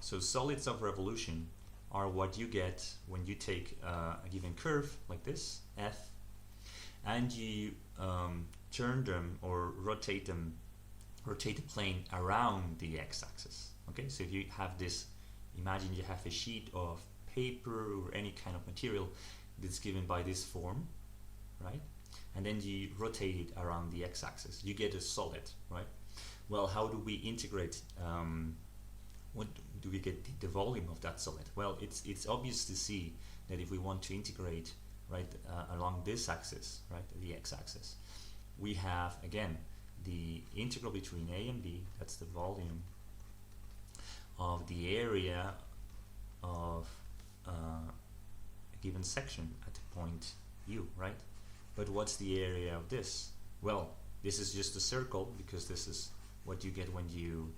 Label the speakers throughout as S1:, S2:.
S1: So solids of revolution are what you get when you take a given curve like this, f, and you turn them or rotate the plane around the x-axis. Okay, so if you have this, imagine you have a sheet of paper or any kind of material that's given by this form, right? And then you rotate it around the x-axis, you get a solid, right? Well, how do we integrate? What do we get the volume of that solid? Well, it's obvious to see that if we want to integrate, right, along this axis, right, the x-axis, we have again the integral between a and b. That's the volume of the area of a given section at the point u, right? But what's the area of this? Well, this is just a circle, because this is what you get when you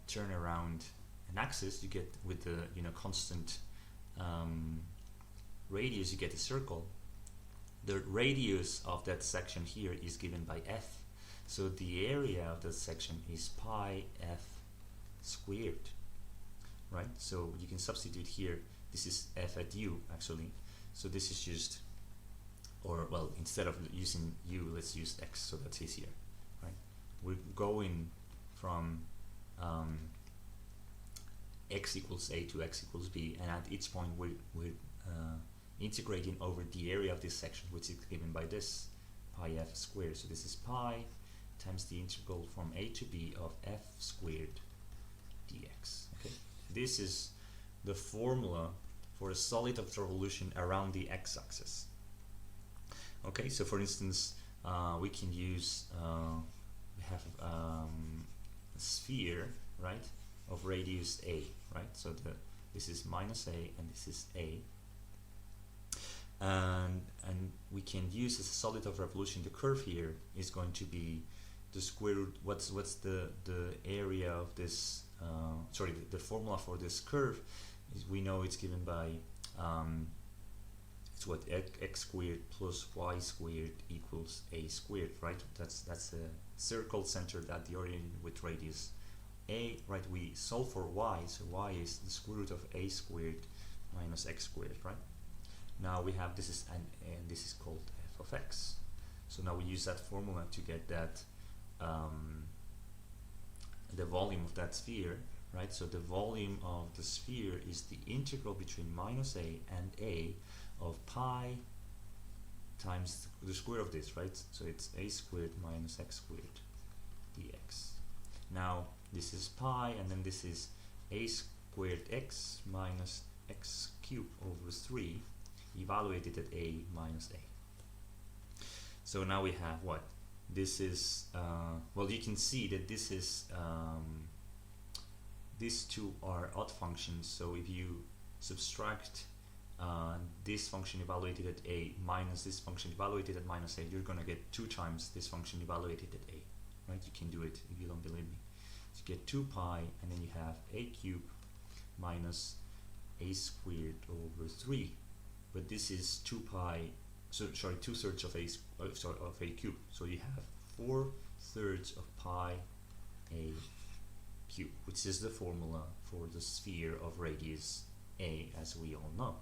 S1: turn around an axis. You get, with the constant radius, you get a circle. The radius of that section here is given by f, so the area of that section is pi f squared, right? So you can substitute here. This is f at u actually, so this is just, or well, instead of using u, let's use x, so that's easier, right? We're going from x equals a to x equals b, and at each point we're integrating over the area of this section, which is given by this pi f squared. So this is pi times the integral from a to b of f squared dx. Okay, this is the formula for a solid of revolution around the x-axis. Okay, so for instance, we can use we have a sphere, right, of radius a, right? So this is minus a and this is a, and we can use as a solid of revolution. The curve here is going to be the square root. What's the area of this? Sorry, the formula for this curve is, we know it's given by it's what, x squared plus y squared equals a squared, right? That's a circle centered at the origin with radius a, right? We solve for y, so y is the square root of a squared minus x squared, right? Now we have, this is and this is called f of x. So now we use that formula to get that the volume of that sphere, right? So the volume of the sphere is the integral between minus a and a of pi times the square of this, right? So it's a squared minus x squared dx. Now this is pi, and then this is a squared x minus x cubed over 3 evaluated at a minus a. So now we have what? This is, well, you can see that this is, these two are odd functions, so if you subtract this function evaluated at a minus this function evaluated at minus a, you're going to get 2 times this function evaluated at a, right? You can do it if you don't believe me. So you get 2 pi, and then you have a cubed minus a squared over 3, but this is 2 pi, so sorry, 2/3 of a of a cubed, so you have 4/3 of pi a cubed, which is the formula for the sphere of radius a, as we all know.